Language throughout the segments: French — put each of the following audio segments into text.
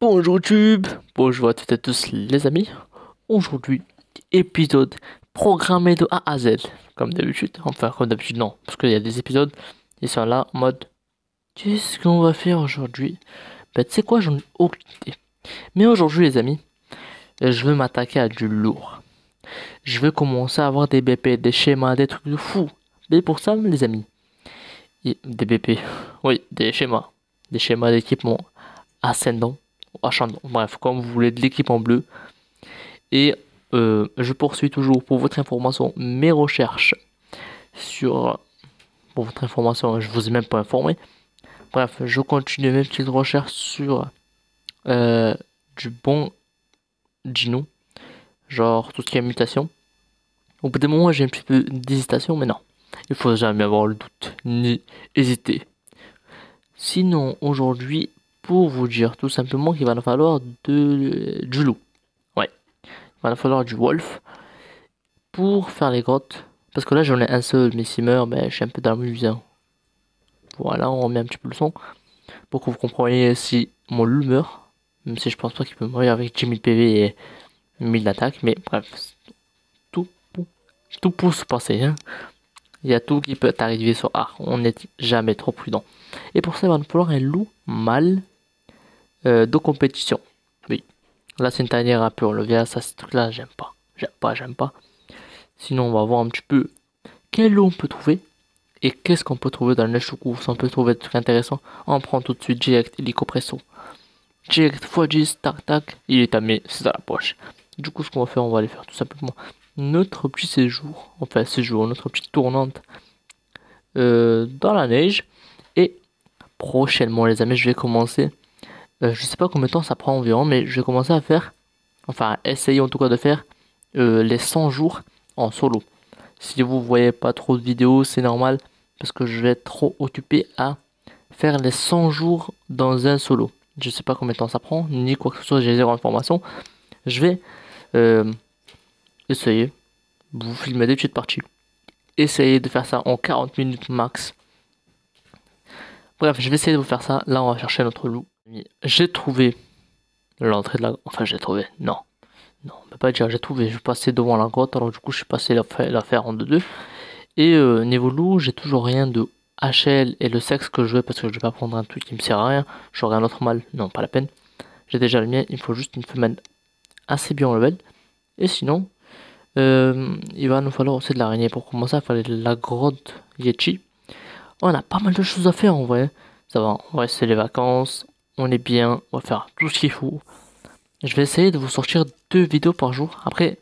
Bonjour YouTube, bonjour à toutes et à tous les amis. Aujourd'hui, épisode programmé de A à Z, comme d'habitude. Enfin, comme d'habitude, non, parce qu'il y a des épisodes, ils sont là en mode qu'est-ce qu'on va faire aujourd'hui? Ben, tu sais quoi, j'en ai aucune idée. Mais aujourd'hui, les amis, je veux m'attaquer à du lourd. Je veux commencer à avoir des BP, des schémas, des trucs de fou. Mais pour ça, les amis, des BP, oui, des schémas d'équipement ascendant, ascendant, bref, comme vous voulez, de l'équipe en bleu. Et je poursuis toujours pour votre information mes recherches sur... Pour votre information, je vous ai même pas informé. Bref, je continue mes petites recherches sur euh, du bon Gino, genre tout ce qui est mutation. Au bout d'un moment, j'ai un petit peu d'hésitation, mais non. Il faut jamais avoir le doute, ni hésiter. Sinon, aujourd'hui, pour vous dire tout simplement qu'il va nous falloir du loup. Ouais, il va nous falloir du wolf pour faire les grottes. Parce que là, j'en ai un seul, mais s'il meurt, ben, je suis un peu dans le. Voilà, on remet un petit peu le son pour que vous compreniez si mon loup meurt. Même si je pense pas qu'il peut mourir avec 10 000 PV et 1000 d'attaque, mais bref, tout, tout peut se passer, hein. Il y a tout qui peut arriver sur Arc, on n'est jamais trop prudent. Et pour ça, il va nous falloir un loup mâle de compétition. Oui, là c'est une tanière à pur levier, ça, ce truc-là, j'aime pas. J'aime pas. Sinon, on va voir un petit peu quel loup on peut trouver. Et qu'est-ce qu'on peut trouver dans le choucou? Si on peut trouver des trucs intéressants, on prend tout de suite direct Illico Presso. Direct x10, tac tac, il est tamé, c'est dans la poche. Du coup, ce qu'on va faire, on va aller faire tout simplement notre petit séjour, enfin séjour, notre petite tournante dans la neige. Et prochainement, les amis, je vais commencer. Je sais pas combien de temps ça prend environ, mais je vais commencer à faire, enfin, essayer en tout cas de faire les 100 jours en solo. Si vous voyez pas trop de vidéos, c'est normal parce que je vais être trop occupé à faire les 100 jours dans un solo. Je sais pas combien de temps ça prend, ni quoi que ce soit, j'ai zéro information. Je vais euh, essayer, vous filmer des petites parties. Essayer de faire ça en 40 minutes max. Bref, je vais essayer de vous faire ça. Là, on va chercher notre loup. J'ai trouvé l'entrée de la... Enfin, j'ai trouvé. Non. Non, on peut pas dire j'ai trouvé. Je passais devant la grotte. Alors du coup, je suis passé la faire en deux. Et niveau loup, j'ai toujours rien de HL et le sexe que je veux parce que je vais pas prendre un truc qui me sert à rien. J'aurai un autre mâle. Non, pas la peine. J'ai déjà le mien. Il faut juste une femelle assez bien en level. Et sinon, il va nous falloir aussi de l'araignée pour commencer à faire la grotte Yeti. On a pas mal de choses à faire en vrai. Ça va, on va rester les vacances. On est bien. On va faire tout ce qu'il faut. Je vais essayer de vous sortir 2 vidéos par jour. Après,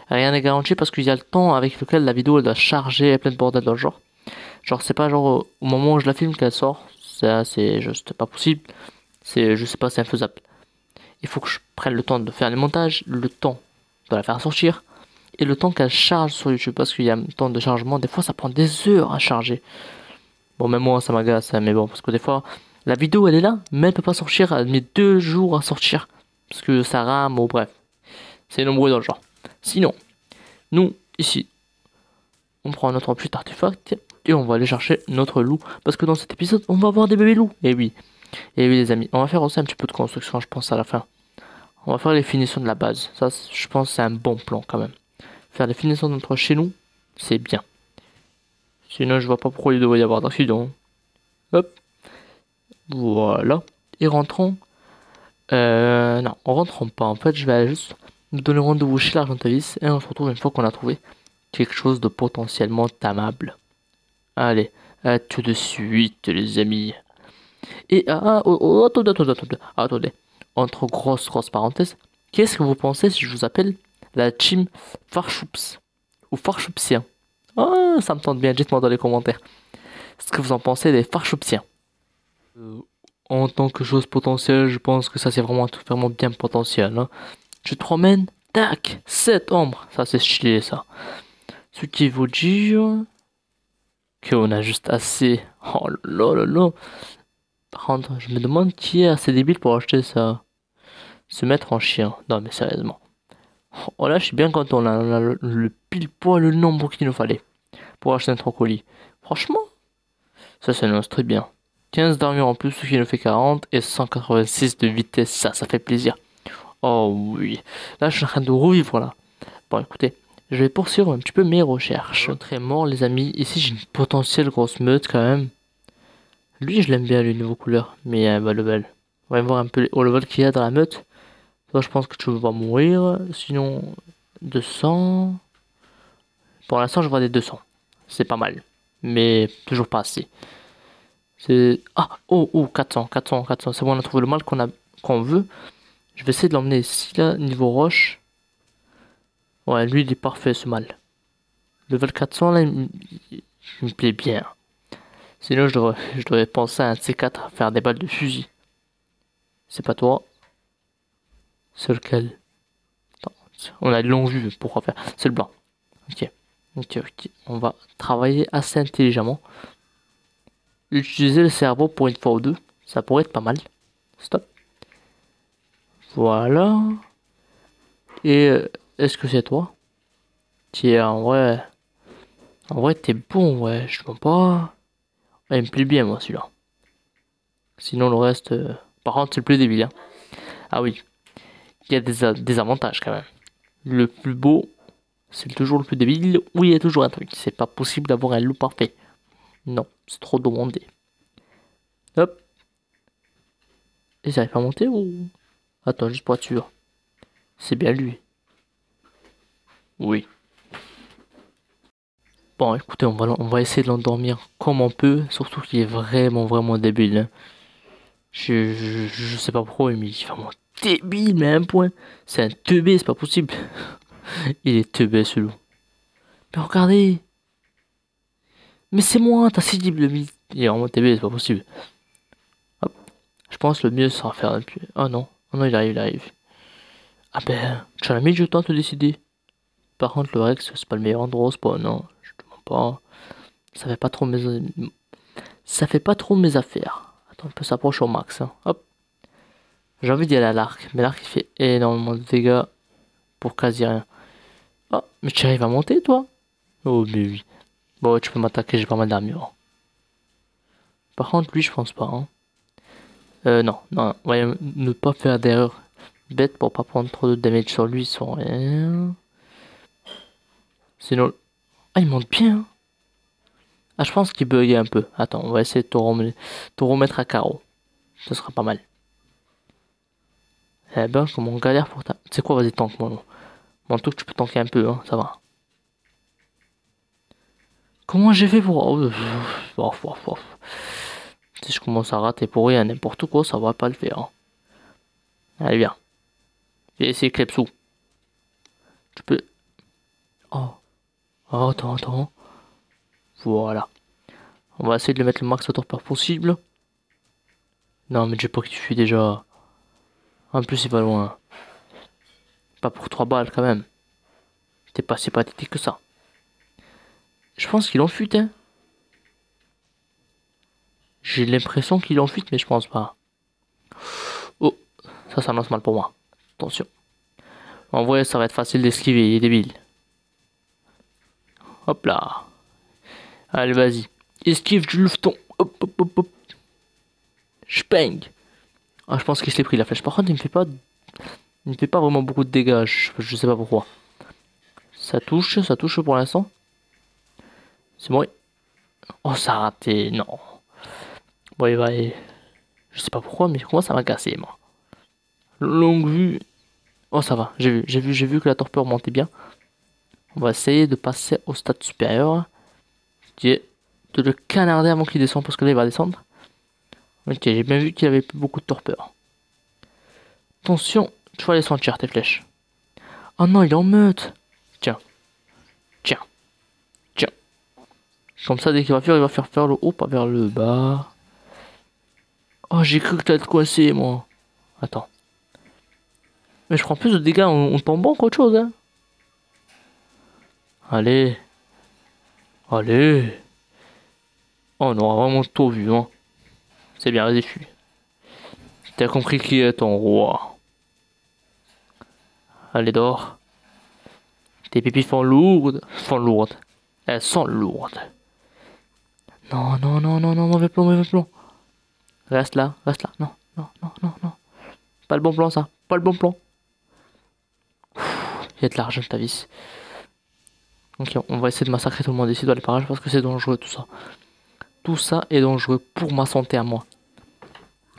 rien n'est garanti parce qu'il y a le temps avec lequel la vidéo elle doit charger et plein de bordel dans le genre. Genre c'est pas genre au moment où je la filme qu'elle sort. Ça c'est juste pas possible. C'est je sais pas, c'est infaisable. Il faut que je prenne le temps de faire les montages, le temps de la faire sortir et le temps qu'elle charge sur YouTube parce qu'il y a un temps de chargement. Des fois ça prend des heures à charger. Bon même moi ça m'agace hein, mais bon parce que des fois la vidéo elle est là mais elle peut pas sortir. Elle met 2 jours à sortir parce que ça rame ou bref. C'est nombreux dans le genre. Sinon, nous ici on prend notre petit artefact et on va aller chercher notre loup. Parce que dans cet épisode, on va avoir des bébés loups. Et oui les amis, on va faire aussi un petit peu de construction, je pense, à la fin. On va faire les finitions de la base. Ça, je pense, c'est un bon plan quand même. Faire les finitions de notre chez nous, c'est bien. Sinon, je vois pas pourquoi il devrait y avoir d'accident. Hop, voilà. Et rentrons. Non, on rentrons pas. En fait, je vais aller juste nous donner rendez-vous chez l'Argentavis et on se retrouve une fois qu'on a trouvé quelque chose de potentiellement tamable. Allez, à tout de suite, les amis. Et attendez. Entre grosses parenthèses, qu'est-ce que vous pensez si je vous appelle la team Farchoups ou Farchoupsien? Ah, ça me tente bien, dites-moi dans les commentaires. Ce que vous en pensez des Farchoupsiens. Euh, En tant que chose potentielle, je pense que ça c'est vraiment bien potentiel, hein. Je te promène, tac, 7 ombres. Ça c'est stylé ça. Ce qui veut dire qu'on a juste assez. Oh là là là. Par contre, je me demande qui est assez débile pour acheter ça. Se mettre en chien. Non, mais sérieusement. Oh là, je suis bien content. On a le pile poil le nombre qu'il nous fallait pour acheter un trocolis. Franchement, ça s'annonce très bien. 15 d'armure en plus, ce qui nous fait 40. Et 186 de vitesse, ça fait plaisir. Oh oui. Là, je suis en train de revivre là. Bon, écoutez, je vais poursuivre un petit peu mes recherches. Très mort, les amis. Ici, j'ai une potentielle grosse meute quand même. Lui, je l'aime bien, lui, niveau couleur. Mais bas level. On va voir un peu les haut level qu'il y a dans la meute. Toi, je pense que tu vas mourir. Sinon, 200. Pour l'instant, je vois des 200. C'est pas mal. Mais toujours pas assez. C'est... Ah, oh, 400, 400, 400. C'est bon, on a trouvé le mal qu'on veut. Je vais essayer de l'emmener ici, là, niveau roche. Ouais, lui, il est parfait, ce mal. Level 400, là, il me plaît bien. Sinon, je devrais penser à un C4, à faire des balles de fusil. C'est pas toi. C'est lequel? Attends, on a une longue vue, pourquoi faire? C'est le blanc. Ok. Ok, ok. On va travailler assez intelligemment. Utiliser le cerveau pour une fois ou deux. Ça pourrait être pas mal. Stop. Voilà. Et est-ce que c'est toi? Tiens, en vrai, t'es bon, ouais. Je vois pas. Ah, il me plaît bien, moi, celui-là. Sinon, le reste. Par contre, c'est le plus débile, hein. Ah oui. Il y a des avantages quand même. Le plus beau, c'est toujours le plus débile. Oui, il y a toujours un truc. C'est pas possible d'avoir un loup parfait. Non, c'est trop demandé. Hop. Et ça arrive pas à monter ou... Attends, juste pour être sûr. C'est bien lui. Oui. Bon, écoutez, on va essayer de l'endormir comme on peut. Surtout qu'il est vraiment, vraiment débile, hein. Je sais pas pourquoi, mais il est vraiment débile, mais à un point. C'est un teubé, c'est pas possible. Il est teubé, ce loup. Mais regardez. Mais c'est moi, t'as si dit le mythe. Il est vraiment teubé, c'est pas possible. Hop. Je pense le mieux sera faire depuis. Oh non. Oh non, il arrive, il arrive. Ah ben, tu as mis du temps de te décider. Par contre, le Rex, c'est pas le meilleur endroit au spawn, non. Je te mens pas. Ça fait pas trop mes... Ça fait pas trop mes affaires. Attends, on peut s'approcher au max, hein. Hop. J'ai envie d'y aller à l'arc. Mais l'arc, il fait énormément de dégâts pour quasi rien. Oh, mais tu arrives à monter, toi? Oh, mais oui. Bon, ouais, tu peux m'attaquer, j'ai pas mal d'armure. Par contre, lui, je pense pas, hein. Non, non, ouais, ne pas faire d'erreur bête pour pas prendre trop de damage sur lui sans rien. Sinon... Ah, il monte bien, hein. Ah, je pense qu'il buguait un peu. Attends, on va essayer de te remettre à carreau. Ce sera pas mal. Eh ben, comme on galère pour ta... Tu sais quoi, vas-y, tank, moi. Bon, en tout cas, tu peux tanker un peu, hein, ça va. Comment j'ai fait pour... Si je commence à rater pour rien, n'importe quoi, ça va pas le faire, hein. Allez, viens. Viens essayer Klepsou. Tu peux... Oh. Oh, attends. Voilà. On va essayer de le mettre le max de torpeur possible. Non, mais j'ai pas qu'il suffit déjà. En plus, il va loin. Pas pour 3 balles, quand même. T'es pas si pathétique que ça. Je pense qu'il en fuite, hein. J'ai l'impression qu'il en fuite, mais je pense pas. Oh, ça s'annonce mal pour moi. Attention. En vrai, ça va être facile d'esquiver, il est débile. Hop là. Allez, vas-y. Esquive du lufton. Hop, hop, hop, hop. Speng. Ah, je pense qu'il s'est pris la flèche. Par contre, il me fait pas vraiment beaucoup de dégâts. Je sais pas pourquoi. Ça touche pour l'instant. C'est bon. Oh, ça a raté. Non. Bon, il va. Je sais pas pourquoi, mais comment ça m'a cassé, moi. Longue vue. Oh, ça va. J'ai vu que la torpeur montait bien. On va essayer de passer au stade supérieur. Qui est de le canarder avant qu'il descende, parce que là, il va descendre. Ok, j'ai bien vu qu'il avait plus beaucoup de torpeur. Attention, tu vas les sentir, tes flèches. Oh non, il est en meute. Tiens. Tiens. Tiens. Comme ça, dès qu'il va faire, il va faire vers le haut, pas vers le bas. Oh, j'ai cru que t'allais te coincer, moi. Attends. Mais je prends plus de dégâts en tombant qu'autre chose, hein. Allez. Allez. Oh, on aura vraiment tout vu, hein. C'est bien, vas-y, fuis. T'as compris qui est ton roi. Allez, dehors. Tes pipis font lourdes. Font lourdes. Elles sont lourdes. Non, mauvais plan. Reste là, reste là. Non, non, non, non, non. Pas le bon plan, ça. Pas le bon plan. Il y a de l'argent de ta vis. Ok, on va essayer de massacrer tout le monde ici dans les parages parce que c'est dangereux tout ça. Tout ça est dangereux pour ma santé à moi.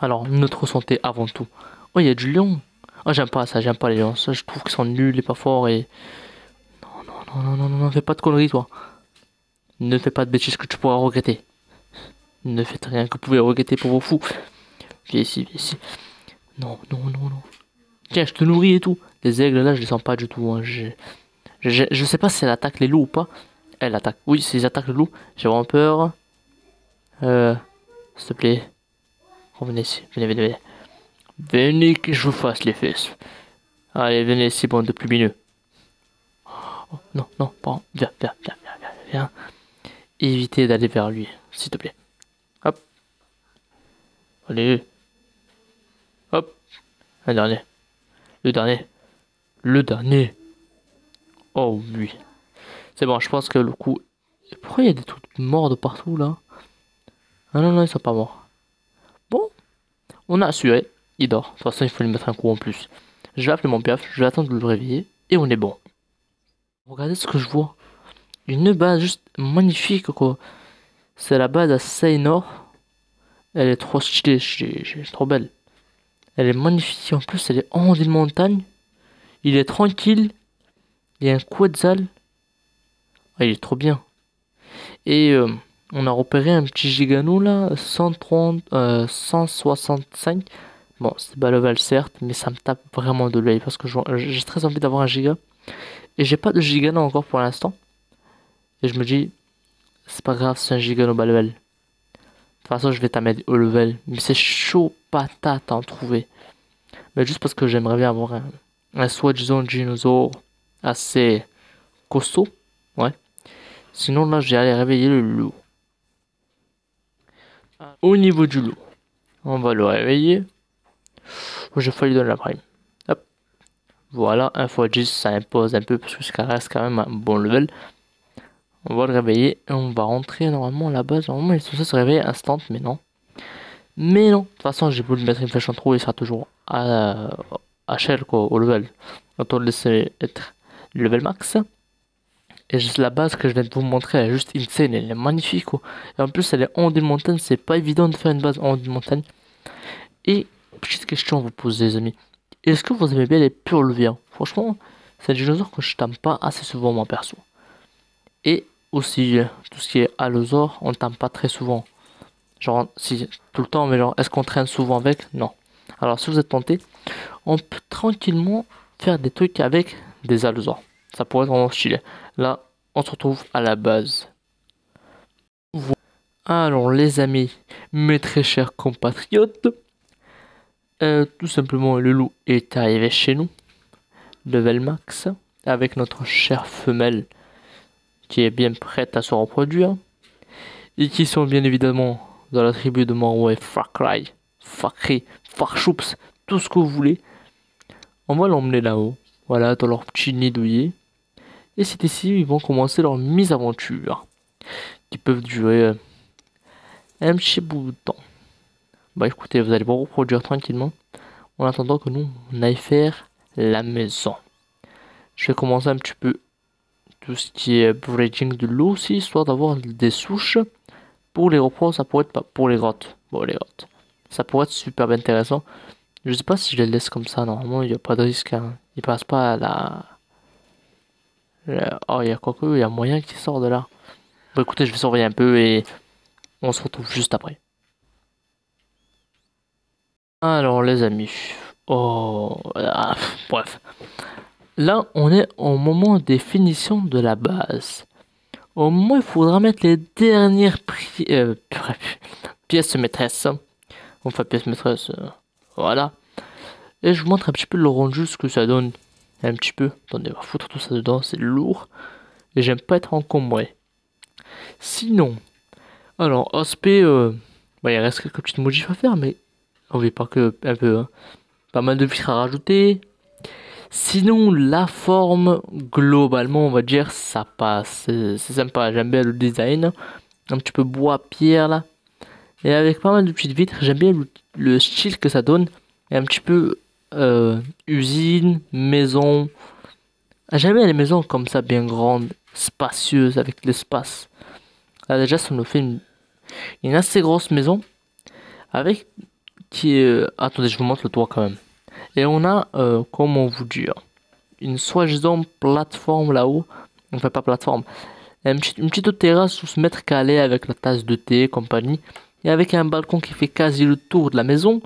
Alors, notre santé avant tout. Oh, il y a du lion. Oh, j'aime pas ça, j'aime pas les lions. Ça, je trouve qu'ils sont nuls et pas forts et... Non, non, non, non, non, fais pas de conneries, toi. Ne fais pas de bêtises que tu pourras regretter. Ne faites rien que vous pouvez regretter pour vos fous. Viens ici, viens ici. Non, non, non, non. Tiens, je te nourris et tout. Les aigles, là, je les sens pas du tout. Hein. Je sais pas si elle attaque les loups ou pas. Elle attaque. Oui, si elles attaquent le loup, j'ai vraiment peur. S'il te plaît. Revenez ici. Venez, venez, venez. Venez que je vous fasse les fesses. Allez, venez ici, bande de plumineux. Oh, non, non, pardon. Viens, viens, viens, viens, viens, viens. Évitez d'aller vers lui, s'il te plaît. Hop. Allez. Hop. Un dernier. Le dernier. Le dernier. Oh oui. C'est bon, je pense que le coup... Pourquoi il y a des trucs morts de partout, là? Ah non, non, ils sont pas morts. Bon, on a assuré. Il dort. De toute façon, il faut lui mettre un coup en plus. Je vais appeler mon piaf, je vais attendre de le réveiller. Et on est bon. Regardez ce que je vois. Une base juste magnifique, quoi. C'est la base à Seynor. Elle est trop stylée, trop belle. Elle est magnifique. En plus, elle est en haut d'une montagne. Il est tranquille. Il y a un Quetzal. Ah, il est trop bien. Et on a repéré un petit gigano là, 130, 165. Bon, c'est bas level certes, mais ça me tape vraiment de l'œil parce que j'ai très envie d'avoir un giga. Et j'ai pas de gigano encore pour l'instant. Et je me dis, c'est pas grave, c'est un gigano bas level. De toute façon, je vais t'amener au level. Mais c'est chaud patate à en trouver. Mais juste parce que j'aimerais bien avoir un soi-disant dinosaure assez costaud. Ouais. Sinon, là, j'ai allé réveiller le loup. Au niveau du loup, on va le réveiller. J'ai failli donner la prime. Hop. Voilà, 1 x 10, ça impose un peu parce que ça reste quand même un bon level. On va le réveiller et on va rentrer normalement à la base. Normalement, il est censé se réveiller instant, mais non. Mais non, de toute façon, j'ai voulu mettre une flèche en trop, il sera toujours à shell, quoi, au level. Autant le laisser être le level max. Et juste la base que je viens de vous montrer, elle est juste insane, elle est magnifique, quoi. Et en plus, elle est en haut d'une montagne, c'est pas évident de faire une base en haut d'une montagne. Et, petite question à vous poser, les amis. Est-ce que vous aimez bien les purluviens? Franchement, c'est un dinosaure que je tame pas assez souvent, moi, perso. Et aussi, tout ce qui est allosaure, on ne tame pas très souvent. Genre, si, tout le temps, mais genre, est-ce qu'on traîne souvent avec? Non. Alors, si vous êtes tenté, on peut tranquillement faire des trucs avec des allosaures. Ça pourrait être vraiment stylé. Là, on se retrouve à la base. Alors, les amis, mes très chers compatriotes, tout simplement, le loup est arrivé chez nous, level max, avec notre chère femelle qui est bien prête à se reproduire, et qui sont bien évidemment dans la tribu de Morway, Far Cry, Fakri, Farchoups, tout ce que vous voulez. On va l'emmener là-haut, voilà, dans leur petit nid douillet. Et c'est ici ils vont commencer leur mise-aventure, qui peuvent durer un petit bout de temps. Bah écoutez, vous allez vous reproduire tranquillement, en attendant que nous, on aille faire la maison. Je vais commencer un petit peu tout ce qui est breeding de l'eau aussi, histoire d'avoir des souches. Pour les repos, ça pourrait être pas pour les grottes. Bon, les grottes. Ça pourrait être super intéressant. Je sais pas si je les laisse comme ça, normalement, il n'y a pas de risque. Hein. Ils passent pas à Oh, il y a quoi que, il y a moyen qu'ils sortent de là. Bon, écoutez, je vais surveiller un peu et on se retrouve juste après. Alors, les amis. Oh, bref. Là, on est au moment des finitions de la base. Au moment où il faudra mettre les dernières pièces maîtresses. Enfin, pièces maîtresses. Voilà. Et je vous montre un petit peu le rendu, ce que ça donne. Un petit peu. Attendez, on va foutre tout ça dedans, c'est lourd. Et j'aime pas être encombré. Sinon, alors, aspect, bah, il reste quelques petites modifs à faire, mais on veut pas que un peu. Hein. Pas mal de filtres à rajouter. Sinon, la forme, globalement, on va dire, ça passe. C'est sympa, j'aime bien le design. Un petit peu bois, pierre, là. Et avec pas mal de petites vitres, j'aime bien le style que ça donne. Et un petit peu usine, maison. J'aime bien les maisons comme ça, bien grandes, spacieuses, avec l'espace. Là déjà, ça nous fait une assez grosse maison. Avec qui est... attendez, je vous montre le toit quand même. Et on a, comment vous dire, une soi-disant plateforme là-haut. Enfin, pas plateforme. Une petite terrasse sous ce mètre carré avec la tasse de thé et compagnie. Et avec un balcon qui fait quasi le tour de la maison.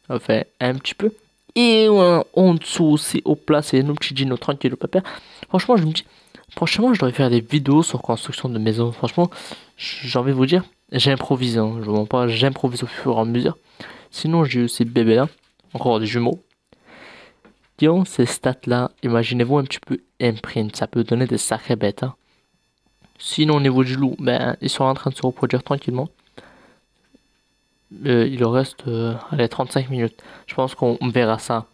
Enfin, un petit peu. Et en dessous aussi, au plat, c'est nos petits dinos tranquilles au papa. Franchement, je me dis, prochainement, je devrais faire des vidéos sur construction de maison. Franchement, j'ai envie de vous dire, j'improvise, hein, je vous mens pas, j'improvise au fur et à mesure. Sinon, j'ai eu ces bébés-là, encore des jumeaux, qui ont ces stats-là. Imaginez-vous un petit peu imprint, ça peut donner des sacrées bêtes, hein. Sinon, au niveau du loup, ben, ils sont en train de se reproduire tranquillement. Il leur reste allez, 35 minutes. Je pense qu'on verra ça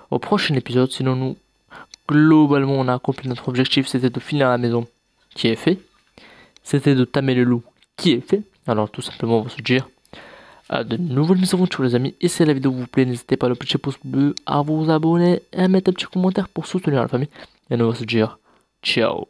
au prochain épisode. Sinon, nous, globalement, on a accompli notre objectif. C'était de finir la maison, qui est fait. C'était de tamer le loup, qui est fait. Alors, tout simplement, on va se dire à de nouvelles mésaventures, les amis. Et si la vidéo vous plaît, n'hésitez pas à le petit pouce bleu, à vous abonner et à mettre un petit commentaire pour soutenir la famille. Et nous, on va se dire ciao.